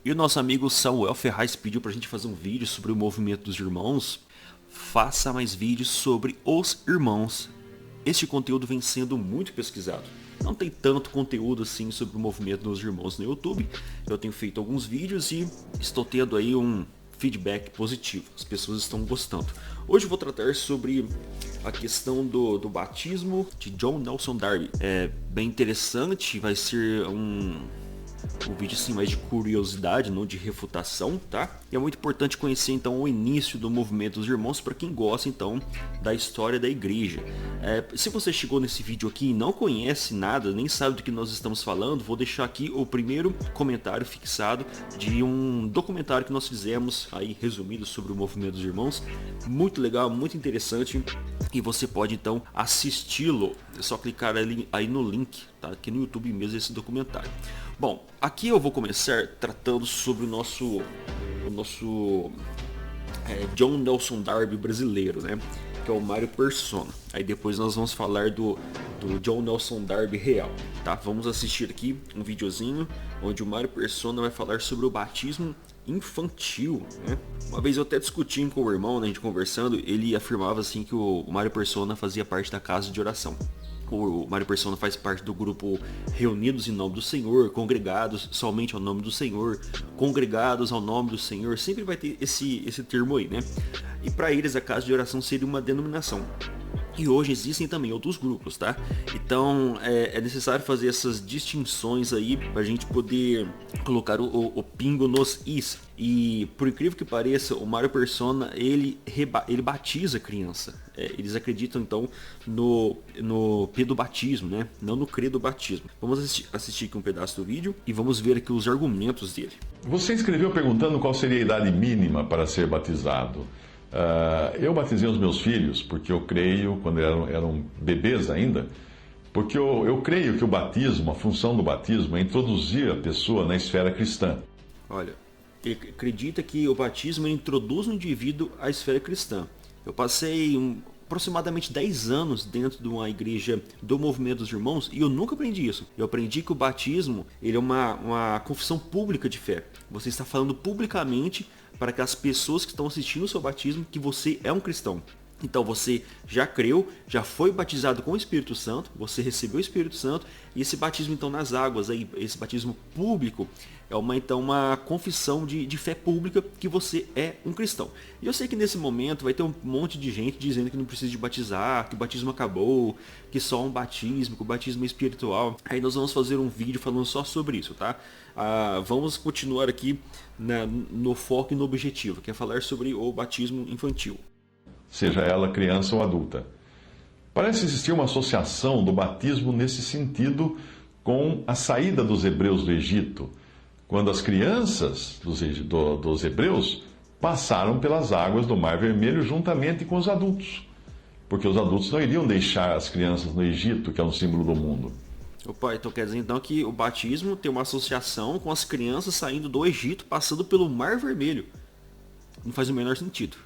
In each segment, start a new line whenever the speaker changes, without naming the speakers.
E o nosso amigo Samuel Ferraz pediu pra gente fazer um vídeo sobre o movimento dos irmãos. Faça mais vídeos sobre os irmãos. Este conteúdo vem sendo muito pesquisado. Não tem tanto conteúdo assim sobre o movimento dos irmãos no YouTube. Eu tenho feito alguns vídeos e estou tendo aí um feedback positivo. As pessoas estão gostando. Hoje eu vou tratar sobre a questão do batismo de John Nelson Darby. É bem interessante, vai ser um vídeo assim mais de curiosidade, não de refutação, tá? E é muito importante conhecer então o início do movimento dos irmãos para quem gosta então da história da igreja. Se você chegou nesse vídeo aqui e não conhece nada, nem sabe do que nós estamos falando, vou deixar aqui o primeiro comentário fixado de um documentário que nós fizemos aí resumido sobre o movimento dos irmãos. Muito legal, muito interessante e você pode então assisti-lo. É só clicar aí no link, tá? Aqui no YouTube mesmo esse documentário. Bom, aqui eu vou começar tratando sobre o nosso John Nelson Darby brasileiro, né? Que é o Mário Persona. Aí depois nós vamos falar do John Nelson Darby real, tá? Vamos assistir aqui um videozinho onde o Mário Persona vai falar sobre o batismo infantil, né? Uma vez eu até discuti com o irmão, né, a gente conversando, ele afirmava assim que o Mário Persona fazia parte da casa de oração. O Mário Persona faz parte do grupo Reunidos em Nome do Senhor, Congregados somente ao nome do Senhor, Congregados ao nome do Senhor, sempre vai ter esse termo aí, né? E para eles a casa de oração seria uma denominação. E hoje existem também outros grupos, tá? Então é necessário fazer essas distinções aí pra gente poder colocar o pingo nos is. E por incrível que pareça, o Mário Persona, ele batiza a criança. Eles acreditam então no pedobatismo, né? Não no credobatismo. Vamos assistir aqui um pedaço do vídeo e vamos ver aqui os argumentos dele.
Você escreveu perguntando qual seria a idade mínima para ser batizado. Eu batizei os meus filhos porque eu creio, quando eram bebês ainda, porque eu creio que o batismo, a função do batismo é introduzir a pessoa na esfera cristã.
Olha, ele acredita que o batismo introduz o indivíduo à esfera cristã. Eu passei aproximadamente 10 anos dentro de uma igreja do movimento dos irmãos e eu nunca aprendi isso. Eu aprendi que o batismo ele é uma confissão pública de fé. Você está falando publicamente para que as pessoas que estão assistindo o seu batismo que você é um cristão. Então você já creu, já foi batizado com o Espírito Santo, você recebeu o Espírito Santo e esse batismo então nas águas, aí, esse batismo público é uma confissão de fé pública que você é um cristão. E eu sei que nesse momento vai ter um monte de gente dizendo que não precisa de batizar, que o batismo acabou, que só um batismo, que o batismo é espiritual. Aí nós vamos fazer um vídeo falando só sobre isso, tá? Vamos continuar aqui no foco e no objetivo, que é falar sobre o batismo infantil.
Seja ela criança ou adulta. Parece existir uma associação do batismo nesse sentido com a saída dos hebreus do Egito, quando as crianças dos hebreus passaram pelas águas do Mar Vermelho juntamente com os adultos, porque os adultos não iriam deixar as crianças no Egito, que é um símbolo do mundo.
Opa, então quer dizer então que o batismo tem uma associação com as crianças saindo do Egito, passando pelo Mar Vermelho. Não faz o menor sentido.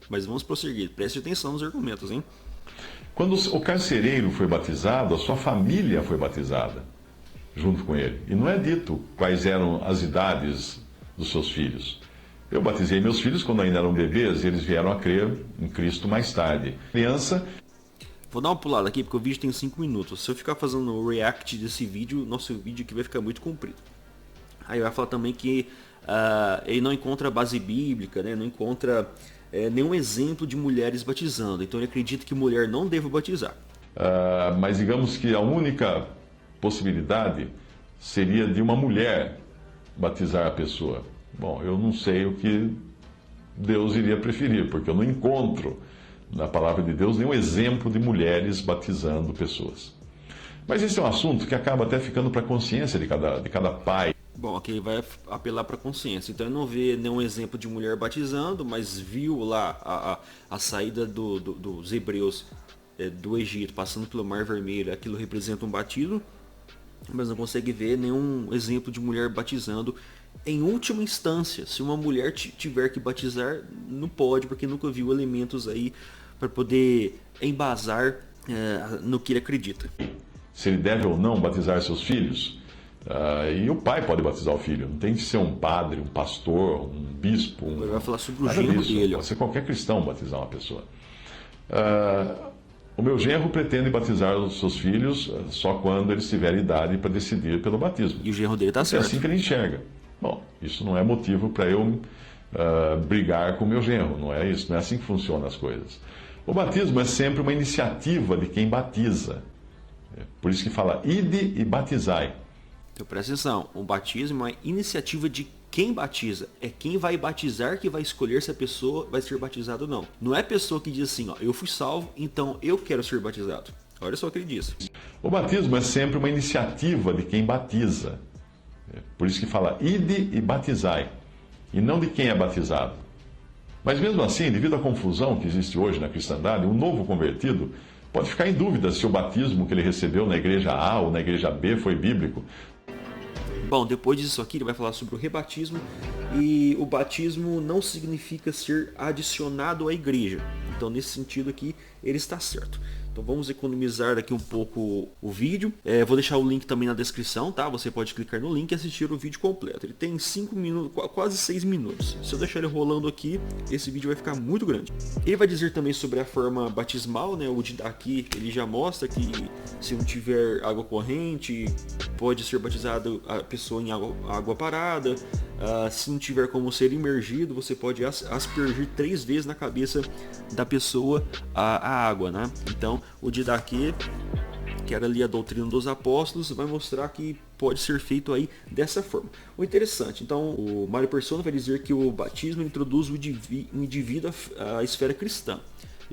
Mas vamos prosseguir, preste atenção nos argumentos, hein?
Quando o carcereiro foi batizado, a sua família foi batizada junto com ele. E não é dito quais eram as idades dos seus filhos. Eu batizei meus filhos quando ainda eram bebês e eles vieram a crer em Cristo mais tarde. Criança...
Vou dar uma pulada aqui porque o vídeo tem 5 minutos. Se eu ficar fazendo o react desse vídeo, nosso vídeo aqui vai ficar muito comprido. Aí vai falar também que ele não encontra base bíblica, né? Não encontra nenhum exemplo de mulheres batizando. Então ele acredita que mulher não deva batizar.
Mas digamos que a única possibilidade seria de uma mulher batizar a pessoa. Bom, eu não sei o que Deus iria preferir, porque eu não encontro na palavra de Deus nenhum exemplo de mulheres batizando pessoas. Mas esse é um assunto que acaba até ficando para a consciência de cada pai.
Bom, aqui vai apelar para a consciência. Então ele não vê nenhum exemplo de mulher batizando, mas viu lá a saída dos hebreus do Egito, passando pelo Mar Vermelho. Aquilo representa um batismo, mas não consegue ver nenhum exemplo de mulher batizando. Em última instância, se uma mulher tiver que batizar, não pode, porque nunca viu elementos aí para poder embasar no que ele acredita.
Se ele deve ou não batizar seus filhos, E o pai pode batizar o filho. Não tem que ser um padre, um pastor, um bispo.
Ele vai falar sobre o genro dele.
Pode ser qualquer cristão batizar uma pessoa. O meu genro pretende batizar os seus filhos só quando eles tiverem idade para decidir pelo batismo.
E o genro dele está certo.
É assim que ele enxerga. Bom, isso não é motivo para eu brigar com o meu genro. Não é isso. Não é assim que funcionam as coisas. O batismo é sempre uma iniciativa de quem batiza. Por isso que fala, ide e batizai.
Então presta atenção, o batismo é iniciativa de quem batiza. É quem vai batizar que vai escolher se a pessoa vai ser batizada ou não. Não é a pessoa que diz assim, ó, eu fui salvo, então eu quero ser batizado. Olha só o que ele diz.
O batismo é sempre uma iniciativa de quem batiza. Por isso que fala, ide e batizai. E não de quem é batizado. Mas mesmo assim, devido à confusão que existe hoje na cristandade, um novo convertido pode ficar em dúvida se o batismo que ele recebeu na igreja A ou na igreja B foi bíblico.
Bom, depois disso aqui ele vai falar sobre o rebatismo, e o batismo não significa ser adicionado à igreja. Então nesse sentido aqui ele está certo. Então vamos economizar aqui um pouco o vídeo. Vou deixar o link também na descrição, tá? Você pode clicar no link e assistir o vídeo completo. Ele tem 5 minutos, quase 6 minutos. Se eu deixar ele rolando aqui, esse vídeo vai ficar muito grande. Ele vai dizer também sobre a forma batismal, né? O de daqui ele já mostra que se não tiver água corrente, pode ser batizado a pessoa em água parada. Se não tiver como ser imergido, você pode aspergir 3 vezes na cabeça da pessoa a água, né? Então, o de daqui, que era ali a doutrina dos apóstolos, vai mostrar que pode ser feito aí dessa forma. O interessante, então, o Mário Persona vai dizer que o batismo introduz o indivíduo à esfera cristã.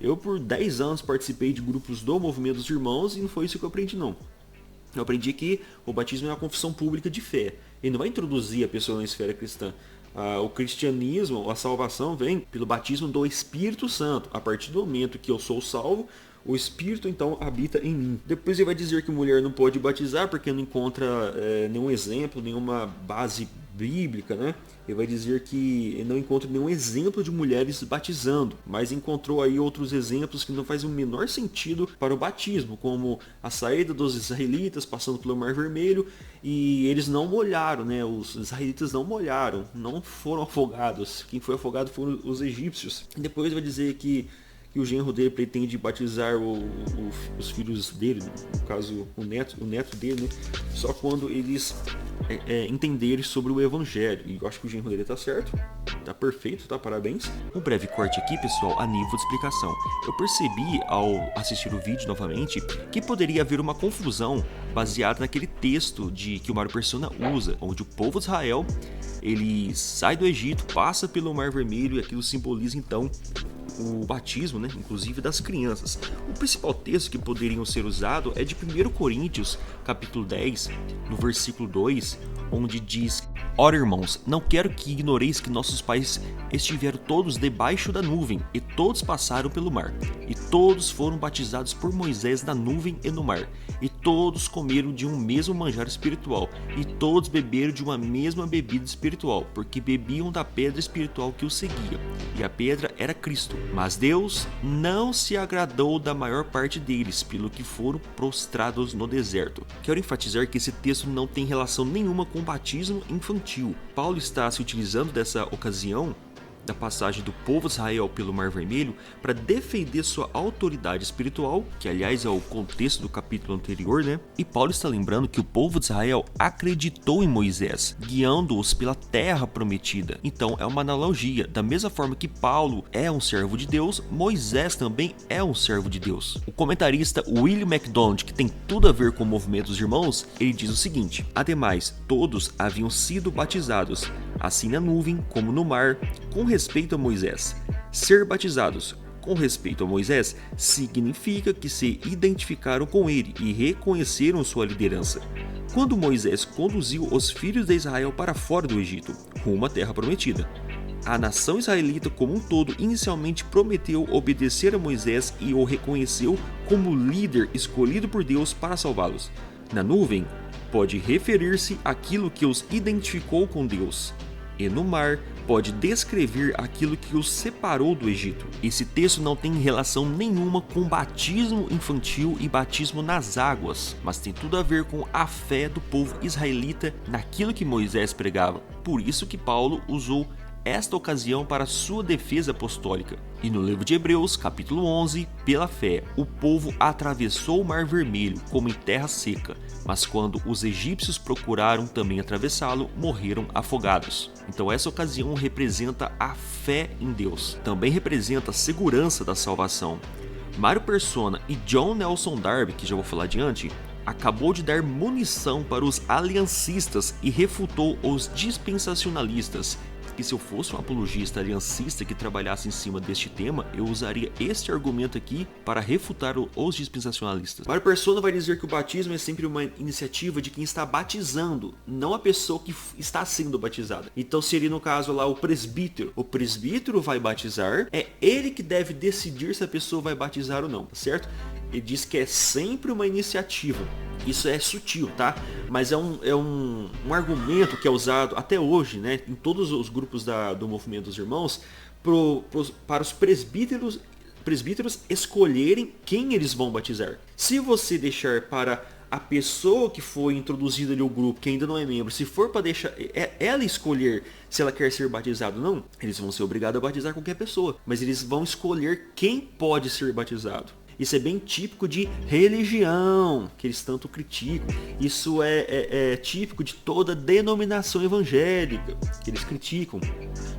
Eu, por 10 anos, participei de grupos do Movimento dos Irmãos e não foi isso que eu aprendi, não. Eu aprendi que o batismo é uma confissão pública de fé. Ele não vai introduzir a pessoa na esfera cristã. O cristianismo, a salvação vem pelo batismo do Espírito Santo. A partir do momento que eu sou salvo, o Espírito então habita em mim. Depois ele vai dizer que mulher não pode batizar porque não encontra nenhum exemplo, nenhuma base bíblica, né? Ele vai dizer que não encontra nenhum exemplo de mulheres batizando, mas encontrou aí outros exemplos que não fazem o menor sentido para o batismo, como a saída dos israelitas passando pelo Mar Vermelho e eles não molharam, né? Os israelitas não molharam, não foram afogados. Quem foi afogado foram os egípcios. Depois vai dizer que o genro dele pretende batizar os filhos dele, no caso o neto dele, né? Só quando eles entenderem sobre o evangelho. E eu acho que o genro dele tá certo, tá perfeito, tá? Parabéns. Um breve corte aqui, pessoal, a nível de explicação. Eu percebi ao assistir o vídeo novamente que poderia haver uma confusão baseada naquele texto que o Mário Persona usa, onde o povo de Israel ele sai do Egito, passa pelo Mar Vermelho e aquilo simboliza então o batismo, né, inclusive das crianças. O principal texto que poderiam ser usado é de 1 Coríntios, capítulo 10, no versículo 2, onde diz: Ora, irmãos, não quero que ignoreis que nossos pais estiveram todos debaixo da nuvem, e todos passaram pelo mar, e todos foram batizados por Moisés na nuvem e no mar, e todos comeram de um mesmo manjar espiritual, e todos beberam de uma mesma bebida espiritual, porque bebiam da pedra espiritual que os seguia, e a pedra era Cristo. Mas Deus não se agradou da maior parte deles, pelo que foram prostrados no deserto. Quero enfatizar que esse texto não tem relação nenhuma com o batismo infantil. Paulo está se utilizando dessa ocasião da passagem do povo de Israel pelo Mar Vermelho para defender sua autoridade espiritual, que aliás é o contexto do capítulo anterior, né? E Paulo está lembrando que o povo de Israel acreditou em Moisés, guiando-os pela terra prometida. Então é uma analogia, da mesma forma que Paulo é um servo de Deus, Moisés também é um servo de Deus. O comentarista William MacDonald, que tem tudo a ver com o movimento dos irmãos, ele diz o seguinte: ademais, todos haviam sido batizados, assim na nuvem como no mar, com respeito a Moisés. Ser batizados com respeito a Moisés significa que se identificaram com ele e reconheceram sua liderança. Quando Moisés conduziu os filhos de Israel para fora do Egito, rumo à terra prometida, a nação israelita como um todo inicialmente prometeu obedecer a Moisés e o reconheceu como líder escolhido por Deus para salvá-los. Na nuvem, pode referir-se àquilo que os identificou com Deus. e no mar pode descrever aquilo que os separou do Egito. Esse texto não tem relação nenhuma com batismo infantil e batismo nas águas, mas tem tudo a ver com a fé do povo israelita naquilo que Moisés pregava. Por isso que Paulo usou esta ocasião para sua defesa apostólica. E no livro de Hebreus, capítulo 11, pela fé, o povo atravessou o Mar Vermelho como em terra seca, mas quando os egípcios procuraram também atravessá-lo, morreram afogados. Então essa ocasião representa a fé em Deus. Também representa a segurança da salvação. Mário Persona e John Nelson Darby, que já vou falar adiante, acabou de dar munição para os aliancistas e refutou os dispensacionalistas. E se eu fosse um apologista aliancista que trabalhasse em cima deste tema, eu usaria este argumento aqui para refutar os dispensacionalistas. Mário Persona vai dizer que o batismo é sempre uma iniciativa de quem está batizando, não a pessoa que está sendo batizada. Então seria no caso lá o presbítero. O presbítero vai batizar, é ele que deve decidir se a pessoa vai batizar ou não, tá certo? Ele diz que é sempre uma iniciativa. Isso é sutil, tá? Mas é um argumento que é usado até hoje, né, em todos os grupos do movimento dos irmãos, para os presbíteros escolherem quem eles vão batizar. Se você deixar para a pessoa que foi introduzida ali ao grupo, que ainda não é membro, se for para deixar ela escolher se ela quer ser batizada ou não, eles vão ser obrigados a batizar qualquer pessoa. Mas eles vão escolher quem pode ser batizado. Isso é bem típico de religião, que eles tanto criticam. Isso é típico de toda denominação evangélica, que eles criticam.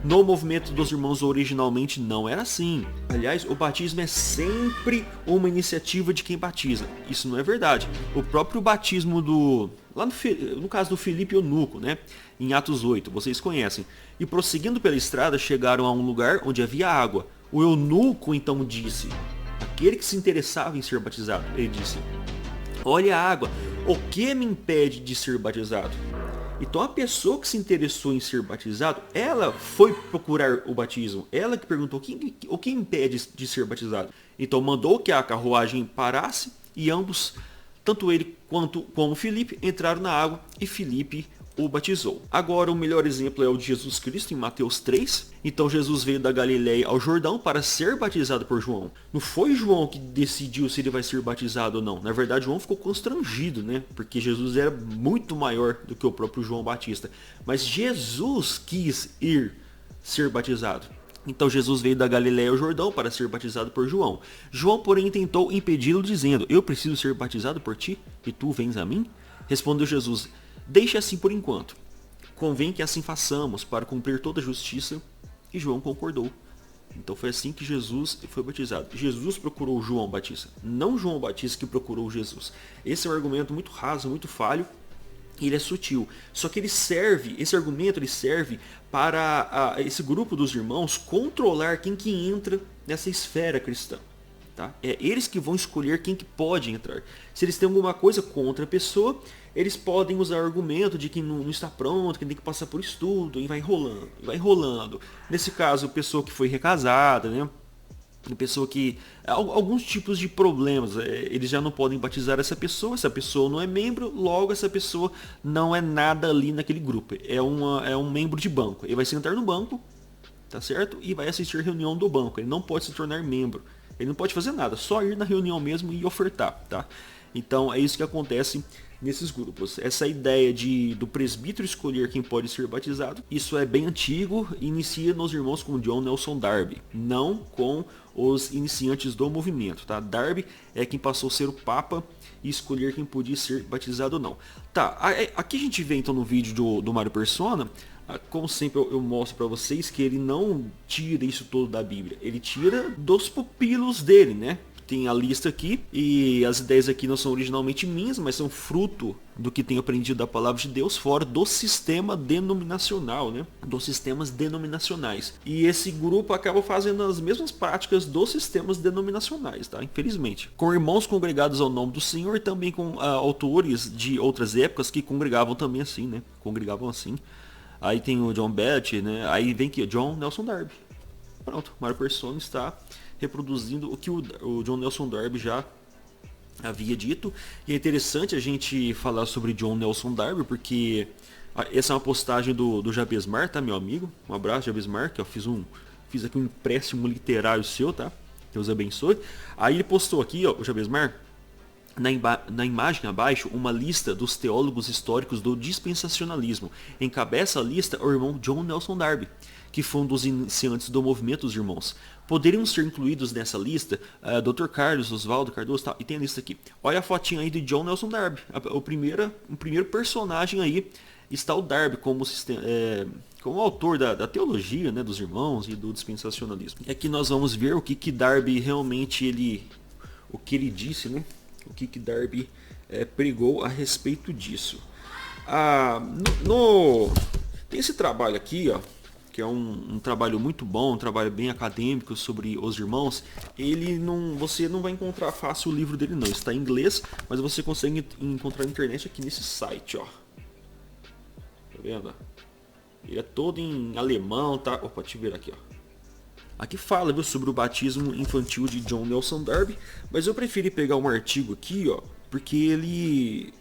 No movimento dos irmãos originalmente não era assim. Aliás, o batismo é sempre uma iniciativa de quem batiza. Isso não é verdade. O próprio batismo lá no caso do Filipe Eunuco, né? Em Atos 8, vocês conhecem. E prosseguindo pela estrada, chegaram a um lugar onde havia água. O eunuco então disse... Aquele que se interessava em ser batizado, ele disse: olha a água, o que me impede de ser batizado? Então a pessoa que se interessou em ser batizado, ela foi procurar o batismo. Ela que perguntou o que impede de ser batizado. Então mandou que a carruagem parasse e ambos, tanto ele como Filipe, entraram na água e Filipe o batizou. Agora o melhor exemplo é o de Jesus Cristo em Mateus 3. Então Jesus veio da Galileia ao Jordão para ser batizado por João. Não foi João que decidiu se ele vai ser batizado ou não. Na verdade João ficou constrangido, né? Porque Jesus era muito maior do que o próprio João Batista. Mas Jesus quis ir ser batizado. Então Jesus veio da Galileia ao Jordão para ser batizado por João. João, porém, tentou impedi-lo dizendo: eu preciso ser batizado por ti e tu vens a mim? Respondeu Jesus: deixe assim por enquanto. Convém que assim façamos para cumprir toda a justiça. E João concordou. Então foi assim que Jesus foi batizado. Jesus procurou João Batista, não João Batista que procurou Jesus. Esse é um argumento muito raso, muito falho. E ele é sutil. Só que esse argumento ele serve para esse grupo dos irmãos controlar quem que entra nessa esfera cristã. Tá? É eles que vão escolher quem que pode entrar. Se eles têm alguma coisa contra a pessoa, eles podem usar o argumento de que não está pronto, que tem que passar por estudo, e vai enrolando. Nesse caso, pessoa que foi recasada, né? Pessoa que... alguns tipos de problemas, eles já não podem batizar essa pessoa não é membro, logo essa pessoa não é nada ali naquele grupo. É um membro de banco. Ele vai sentar no banco, tá certo? E vai assistir a reunião do banco. Ele não pode se tornar membro. Ele não pode fazer nada, só ir na reunião mesmo e ofertar, tá? Então é isso que acontece nesses grupos. Essa ideia do presbítero escolher quem pode ser batizado, isso é bem antigo e inicia nos irmãos com John Nelson Darby, não com os iniciantes do movimento, tá? Darby é quem passou a ser o Papa e escolher quem podia ser batizado ou não. Tá, aqui a gente vê então no vídeo do Mário Persona, como sempre eu mostro para vocês que ele não tira isso todo da Bíblia, ele tira dos pupilos dele, né? Tem a lista aqui, e as ideias aqui não são originalmente minhas, mas são fruto do que tenho aprendido da palavra de Deus fora do sistema denominacional, né? Dos sistemas denominacionais. E esse grupo acaba fazendo as mesmas práticas dos sistemas denominacionais, tá? Infelizmente. Com irmãos congregados ao nome do Senhor e também com autores de outras épocas que congregavam também assim, né? Congregavam assim. Aí tem o John Bett, né? Aí vem aqui, John Nelson Darby. Pronto, Mário Persona está reproduzindo o que o John Nelson Darby já havia dito. E é interessante a gente falar sobre John Nelson Darby, porque Essa é uma postagem do Jabesmar, tá, meu amigo? Um abraço, Jabesmar, que eu fiz aqui um empréstimo literário seu, tá? Deus abençoe. Aí ele postou aqui, ó, o Jabesmar, na imagem abaixo, uma lista dos teólogos históricos do dispensacionalismo. Encabeça a lista o irmão John Nelson Darby, que foi um dos iniciantes do movimento dos irmãos. Poderiam ser incluídos nessa lista Dr. Carlos, Oswaldo Cardoso, tal, e tem a lista aqui. Olha a fotinha aí de John Nelson Darby, o primeiro personagem aí. Está o Darby como autor da teologia, né, dos irmãos e do dispensacionalismo. E aqui nós vamos ver o que Darby realmente o que ele disse, né? O que Darby pregou a respeito disso. Tem esse trabalho aqui, ó, que é um trabalho muito bom, um trabalho bem acadêmico sobre os irmãos. Você não vai encontrar fácil o livro dele não, está em inglês, mas você consegue encontrar na internet aqui nesse site, ó. Tá vendo? Ele é todo em alemão, tá? Opa, deixa eu ver aqui, ó. Aqui fala, viu, sobre o batismo infantil de John Nelson Darby, mas eu preferi pegar um artigo aqui, ó, porque ele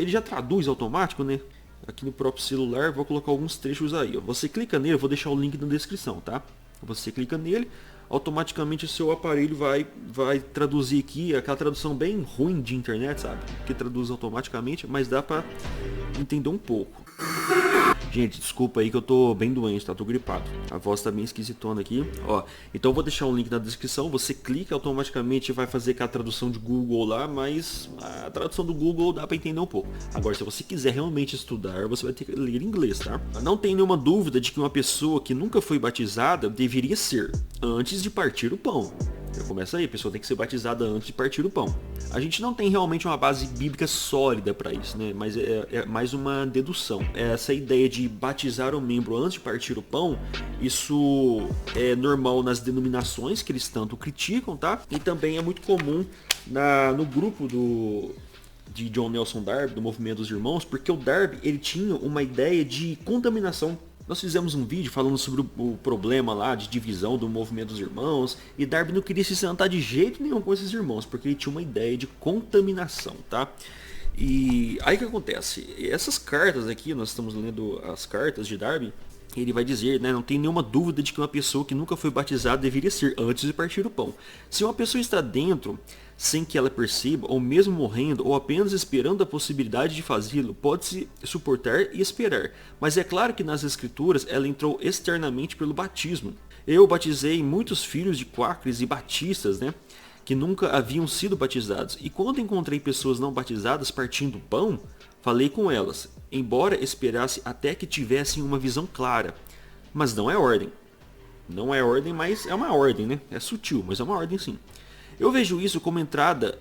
já traduz automático, né? Aqui no próprio celular, vou colocar alguns trechos aí, ó. Você clica nele, eu vou deixar o link na descrição, tá? Você clica nele, automaticamente o seu aparelho vai traduzir aqui, aquela tradução bem ruim de internet, sabe? Que traduz automaticamente, mas dá pra entender um pouco. Gente, desculpa aí que eu tô bem doente, tá? Tô gripado. A voz tá bem esquisitona aqui. Ó, então eu vou deixar um link na descrição. Você clica, automaticamente vai fazer aquela tradução de Google lá, mas a tradução do Google dá pra entender um pouco. Agora, se você quiser realmente estudar, você vai ter que ler em inglês, tá? Não tem nenhuma dúvida de que uma pessoa que nunca foi batizada deveria ser, antes de partir o pão. Já começa aí, a pessoa tem que ser batizada antes de partir o pão. A gente não tem realmente uma base bíblica sólida para isso, né? Mas é mais uma dedução. Essa ideia de batizar um membro antes de partir o pão, isso é normal nas denominações que eles tanto criticam, tá? E também é muito comum no grupo de John Nelson Darby, do Movimento dos Irmãos, porque o Darby, ele tinha uma ideia de contaminação. Nós fizemos um vídeo falando sobre o problema lá de divisão do Movimento dos Irmãos, e Darby não queria se sentar de jeito nenhum com esses irmãos, porque ele tinha uma ideia de contaminação, tá? E aí o que acontece? Essas cartas aqui, nós estamos lendo as cartas de Darby, ele vai dizer, né, não tem nenhuma dúvida de que uma pessoa que nunca foi batizada deveria ser antes de partir o pão. Se uma pessoa está dentro sem que ela perceba, ou mesmo morrendo, ou apenas esperando a possibilidade de fazê-lo, pode-se suportar e esperar. Mas é claro que nas escrituras ela entrou externamente pelo batismo. Eu batizei muitos filhos de quáqueres e batistas, né, que nunca haviam sido batizados. E quando encontrei pessoas não batizadas partindo pão, falei com elas, embora esperasse até que tivessem uma visão clara. Mas não é ordem. Não é ordem, mas é uma ordem, né? É sutil, mas é uma ordem sim. Eu vejo isso como entrada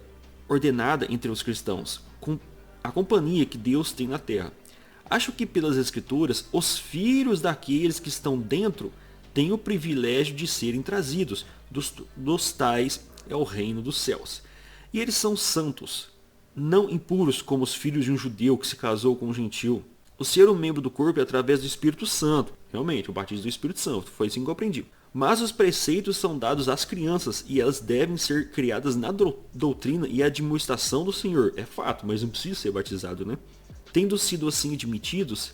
ordenada entre os cristãos, com a companhia que Deus tem na terra. Acho que pelas escrituras, os filhos daqueles que estão dentro têm o privilégio de serem trazidos, dos tais é o reino dos céus. E eles são santos, não impuros como os filhos de um judeu que se casou com um gentil. O ser um membro do corpo é através do Espírito Santo. Realmente, o batismo do Espírito Santo, foi assim que eu aprendi. Mas os preceitos são dados às crianças e elas devem ser criadas na doutrina e admoestação do Senhor. É fato, mas não precisa ser batizado, né? Tendo sido assim admitidos,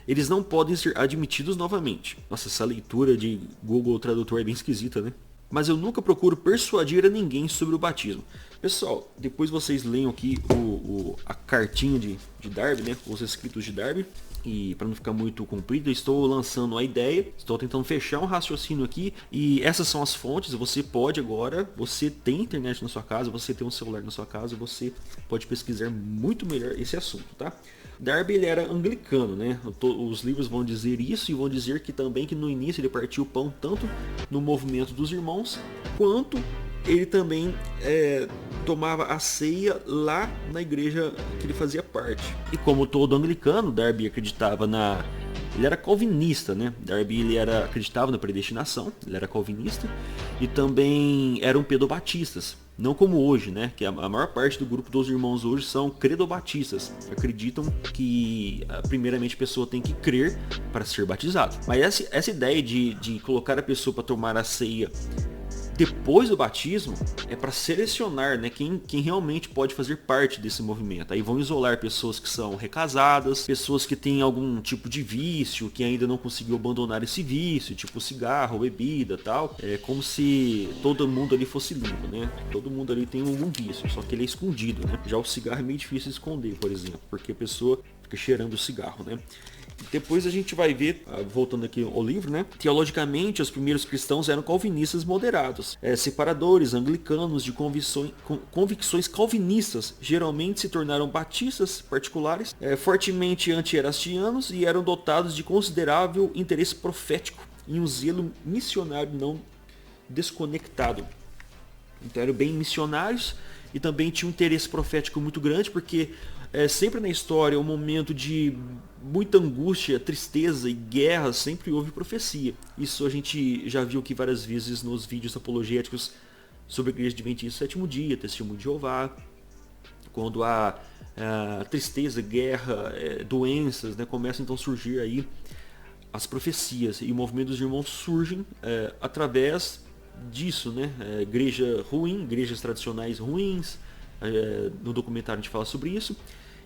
eles não podem ser admitidos novamente. Nossa, essa leitura de Google Tradutor é bem esquisita, né? Mas eu nunca procuro persuadir a ninguém sobre o batismo. Pessoal, depois vocês leiam aqui a cartinha de Darby, né? Os escritos de Darby. E para não ficar muito comprido, estou lançando a ideia, estou tentando fechar um raciocínio aqui. E essas são as fontes, você pode agora, você tem internet na sua casa, você tem um celular na sua casa, você pode pesquisar muito melhor esse assunto, tá? Darby, ele era anglicano, né? Os livros vão dizer isso e vão dizer que também que no início ele partiu o pão tanto no movimento dos irmãos, quanto ele também tomava a ceia lá na igreja que ele fazia parte. E como todo anglicano, Darby acreditava ele era calvinista, né? Darby ele acreditava na predestinação, ele era calvinista e também eram pedobatistas. Não como hoje, né? Que a maior parte do grupo dos irmãos hoje são credobatistas. Acreditam que primeiramente a pessoa tem que crer para ser batizado. Mas essa ideia de colocar a pessoa para tomar a ceia depois do batismo é para selecionar, né, quem realmente pode fazer parte desse movimento. Aí vão isolar pessoas que são recasadas, pessoas que têm algum tipo de vício, que ainda não conseguiu abandonar esse vício, tipo cigarro, bebida, tal. É como se todo mundo ali fosse limpo, né? Todo mundo ali tem algum vício, só que ele é escondido, né? Já o cigarro é meio difícil de esconder, por exemplo, porque a pessoa fica cheirando o cigarro, né? Depois a gente vai ver, voltando aqui ao livro, né? Teologicamente, os primeiros cristãos eram calvinistas moderados, separadores, anglicanos de convicções calvinistas, geralmente se tornaram batistas particulares, fortemente anti-erastianos e eram dotados de considerável interesse profético e um zelo missionário não desconectado. Então eram bem missionários e também tinha um interesse profético muito grande, porque sempre na história, um momento de muita angústia, tristeza e guerra, sempre houve profecia. Isso a gente já viu aqui várias vezes nos vídeos apologéticos sobre a Igreja Adventista do Sétimo Dia, Testemunho de Jeová. Quando há tristeza, guerra, doenças, né, começam então a surgir aí as profecias. E o movimento dos irmãos surgem através disso, né? Igreja ruim, igrejas tradicionais ruins. No documentário a gente fala sobre isso.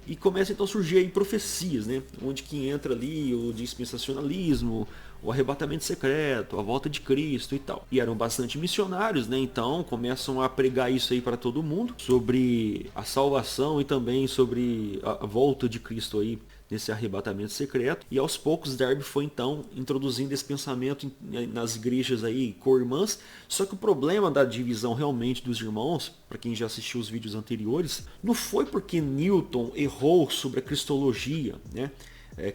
E começa então a surgir aí profecias, né? Onde que entra ali o dispensacionalismo, o arrebatamento secreto, a volta de Cristo e tal. E eram bastante missionários, né? Então começam a pregar isso aí para todo mundo, sobre a salvação e também sobre a volta de Cristo aí nesse arrebatamento secreto. E aos poucos Darby foi então introduzindo esse pensamento nas igrejas aí co-irmãs. Só que o problema da divisão realmente dos irmãos, para quem já assistiu os vídeos anteriores, não foi porque Newton errou sobre a cristologia, né?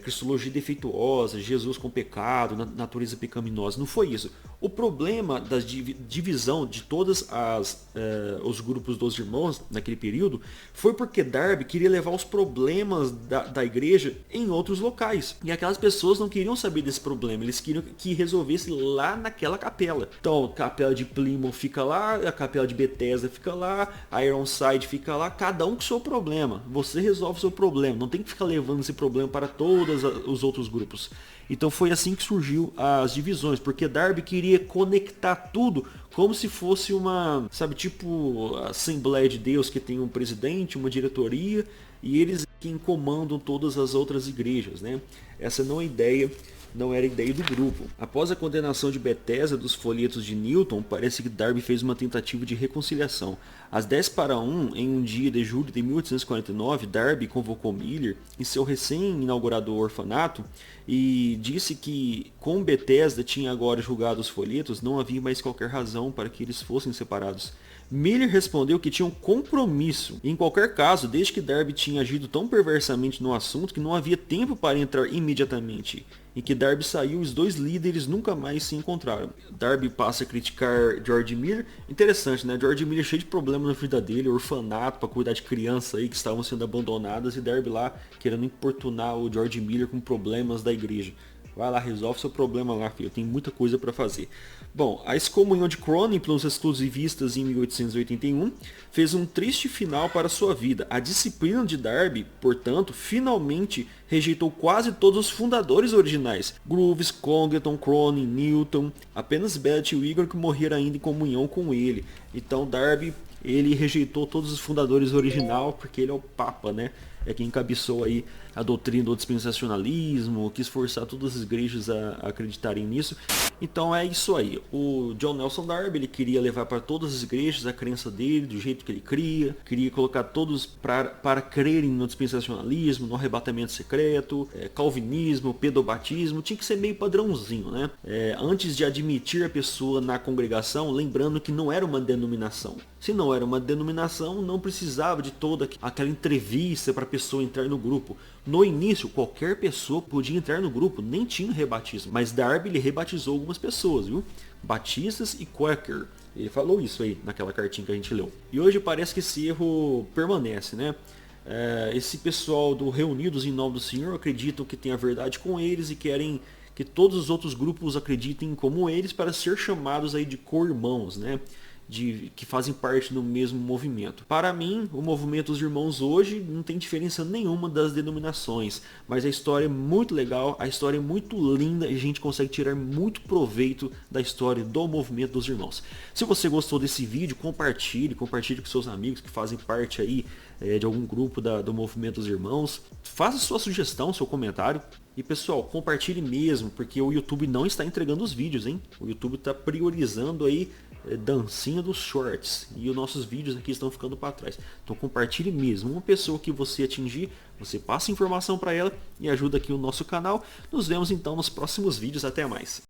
Cristologia defeituosa, Jesus com pecado, natureza pecaminosa, não foi isso. O problema da divisão de todos os grupos dos irmãos naquele período foi porque Darby queria levar os problemas da igreja em outros locais. E aquelas pessoas não queriam saber desse problema, eles queriam que resolvesse lá naquela capela. Então, a capela de Plymouth fica lá, a capela de Bethesda fica lá, a Ironside fica lá, cada um com o seu problema. Você resolve o seu problema, não tem que ficar levando esse problema para todos os outros grupos. Então foi assim que surgiu as divisões, porque Darby queria conectar tudo como se fosse uma, sabe, tipo a Assembleia de Deus, que tem um presidente, uma diretoria, e eles que comandam todas as outras igrejas, né? Essa não era a ideia do grupo. Após a condenação de Bethesda dos folhetos de Newton, parece que Darby fez uma tentativa de reconciliação. Às 10:01, em um dia de julho de 1849, Darby convocou Miller em seu recém-inaugurado orfanato e disse que, como Bethesda tinha agora julgado os folhetos, não havia mais qualquer razão para que eles fossem separados. Miller respondeu que tinha um compromisso. Em qualquer caso, desde que Darby tinha agido tão perversamente no assunto que não havia tempo para entrar imediatamente. Em que Darby saiu, os dois líderes nunca mais se encontraram. Darby passa a criticar George Miller. Interessante, né? George Miller cheio de problemas na vida dele, orfanato para cuidar de crianças aí que estavam sendo abandonadas, e Darby lá querendo importunar o George Miller com problemas da igreja. Vai lá, resolve seu problema lá, filho. Tem muita coisa para fazer. Bom, a excomunhão de Cronin pelos exclusivistas em 1881 fez um triste final para sua vida. A disciplina de Darby, portanto, finalmente rejeitou quase todos os fundadores originais. Groves, Congleton, Cronin, Newton, apenas Beth e Igor que morreram ainda em comunhão com ele. Então Darby, ele rejeitou todos os fundadores original porque ele é o Papa, né? É quem encabeçou aí a doutrina do dispensacionalismo, quis forçar todas as igrejas a acreditarem nisso. Então é isso aí. O John Nelson Darby, ele queria levar para todas as igrejas a crença dele, do jeito que ele queria colocar todos para crerem no dispensacionalismo, no arrebatamento secreto, calvinismo, pedobatismo, tinha que ser meio padrãozinho, né? Antes de admitir a pessoa na congregação, lembrando que não era uma denominação. Se não era uma denominação, não precisava de toda aquela entrevista para a pessoa entrar no grupo. No início, qualquer pessoa podia entrar no grupo, nem tinha rebatismo. Mas Darby, ele rebatizou algumas pessoas, viu? Batistas e Quaker. Ele falou isso aí naquela cartinha que a gente leu. E hoje parece que esse erro permanece, né? Esse pessoal do Reunidos em Nome do Senhor acreditam que tem a verdade com eles e querem que todos os outros grupos acreditem como eles para ser chamados aí de co-irmãos, né? que fazem parte do mesmo movimento. Para mim, o movimento dos irmãos hoje não tem diferença nenhuma das denominações, mas a história é muito legal, a história é muito linda e a gente consegue tirar muito proveito da história do movimento dos irmãos. Se você gostou desse vídeo, compartilhe com seus amigos que fazem parte aí de algum grupo do movimento dos irmãos. Faça sua sugestão, seu comentário. E pessoal, compartilhe mesmo, porque o YouTube não está entregando os vídeos, hein? O YouTube está priorizando aí dancinha dos shorts. E os nossos vídeos aqui estão ficando para trás. Então compartilhe mesmo. Uma pessoa que você atingir, você passa informação para ela e ajuda aqui o nosso canal. Nos vemos então nos próximos vídeos. Até mais.